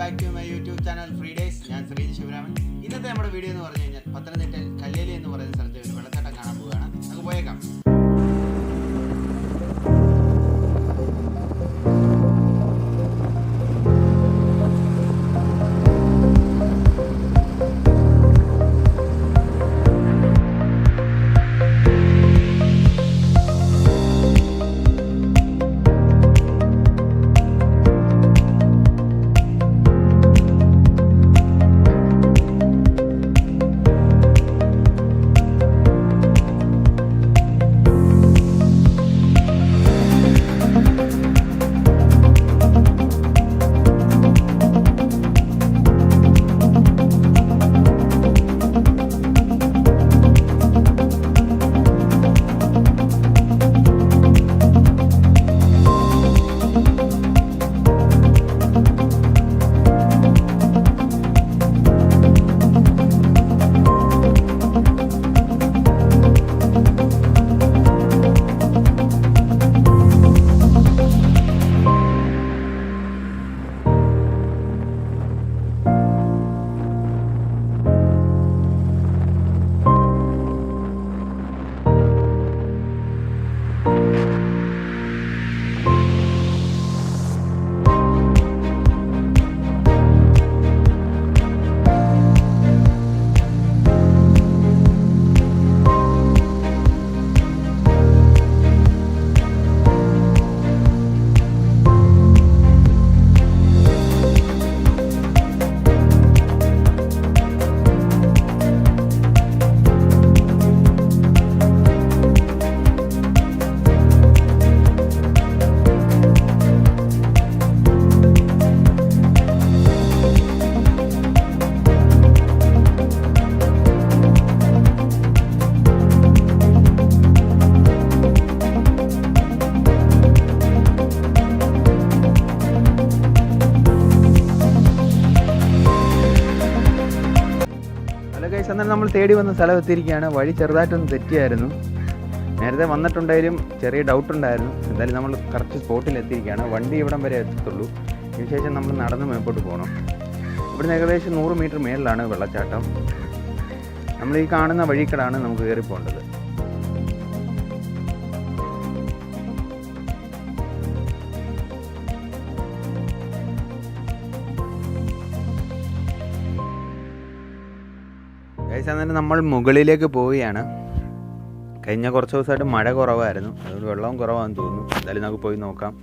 Back to my YouTube channel free days. ഞാൻ ശ്രീജി ശിവരാമൻ. ഇന്നത്തെ നമ്മുടെ വീഡിയോ എന്ന് പറഞ്ഞു കഴിഞ്ഞാൽ പത്തനംതിട്ടയിൽ കല്ലേലി എന്ന് പറയുന്ന സ്ഥലത്ത് ഒരു വെള്ളച്ചാട്ടം കാണാൻ പോവുകയാണ്. നമുക്ക് പോയേക്കാം. എന്നാൽ നമ്മൾ തേടി വന്ന സ്ഥലം എത്തിയിരിക്കുകയാണ്. വഴി ചെറുതായിട്ടൊന്ന് തെറ്റിയായിരുന്നു. നേരത്തെ വന്നിട്ടുണ്ടെങ്കിലും ചെറിയ ഡൗട്ട് ഉണ്ടായിരുന്നു. എന്തായാലും നമ്മൾ കറക്റ്റ് സ്പോട്ടിൽ എത്തിയിരിക്കുകയാണ്. വണ്ടി ഇവിടം വരെ എത്തത്തുള്ളൂ. ഇതിനുശേഷം നമ്മൾ നടന്ന് മേപ്പോട്ട് പോകണം. ഇവിടുന്ന് ഏകദേശം 100 മീറ്റർ മേളിലാണ് വെള്ളച്ചാട്ടം. നമ്മൾ ഈ കാണുന്ന വഴിക്കടാണ് നമുക്ക് കയറി പോകേണ്ടത്. അന്നേരം നമ്മൾ മുകളിലേക്ക് പോവുകയാണ്. കഴിഞ്ഞ കുറച്ച് ദിവസമായിട്ട് മഴ കുറവായിരുന്നു, അതുകൊണ്ട് വെള്ളവും കുറവാണെന്ന് തോന്നുന്നു. എന്തായാലും നമുക്ക് പോയി നോക്കാം.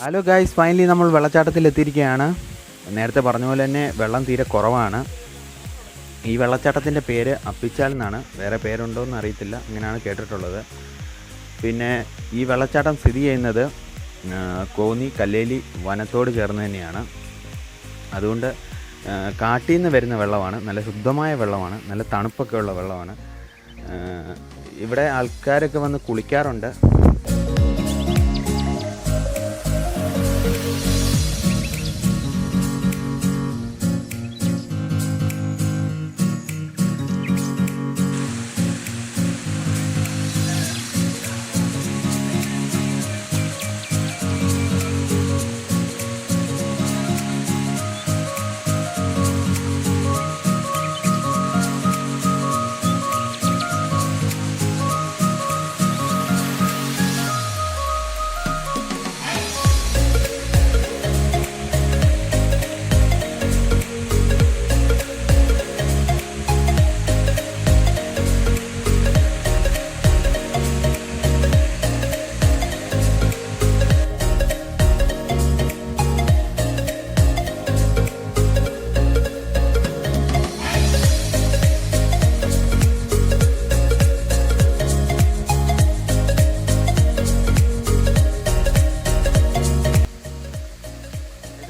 ഹലോ ഗൈസ്, ഫൈനലി നമ്മൾ വെള്ളച്ചാട്ടത്തിൽ എത്തിയിരിക്കുകയാണ്. നേരത്തെ പറഞ്ഞ പോലെ തന്നെ വെള്ളം തീരെ കുറവാണ്. ഈ വെള്ളച്ചാട്ടത്തിൻ്റെ പേര് അപ്പിച്ചാൽ എന്നാണ്, വേറെ പേരുണ്ടോ എന്ന് അറിയത്തില്ല, അങ്ങനെയാണ് കേട്ടിട്ടുള്ളത്. പിന്നെ ഈ വെള്ളച്ചാട്ടം സ്ഥിതി ചെയ്യുന്നത് കോന്നി കല്ലേലി വനത്തോട് ചേർന്ന് തന്നെയാണ്. അതുകൊണ്ട് കാട്ടിൽ നിന്ന് വരുന്ന വെള്ളമാണ്, നല്ല ശുദ്ധമായ വെള്ളമാണ്, നല്ല തണുപ്പൊക്കെ ഉള്ള വെള്ളമാണ്. ഇവിടെ ആൾക്കാരൊക്കെ വന്ന് കുളിക്കാറുണ്ട്.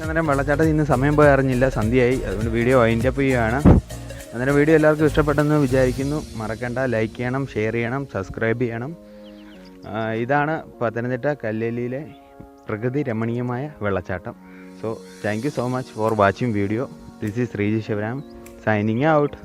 അന്നേരം വെള്ളച്ചാട്ടത്തിൽ ഇന്ന് സമയം പോയി അറിഞ്ഞില്ല, സന്ധ്യയായി. അതുകൊണ്ട് വീഡിയോ വൈൻഡ് അപ്പ് ചെയ്യുകയാണ്. അന്നേരം വീഡിയോ എല്ലാവർക്കും ഇഷ്ടപ്പെട്ടെന്ന് വിചാരിക്കുന്നു. മറക്കണ്ട, ലൈക്ക് ചെയ്യണം, ഷെയർ ചെയ്യണം, സബ്സ്ക്രൈബ് ചെയ്യണം. ഇതാണ് പത്തനംതിട്ട കല്ലേലിയിലെ പ്രകൃതി രമണീയമായ വെള്ളച്ചാട്ടം. So thank you so much for watching video. This is Sreeji Shivaram signing out.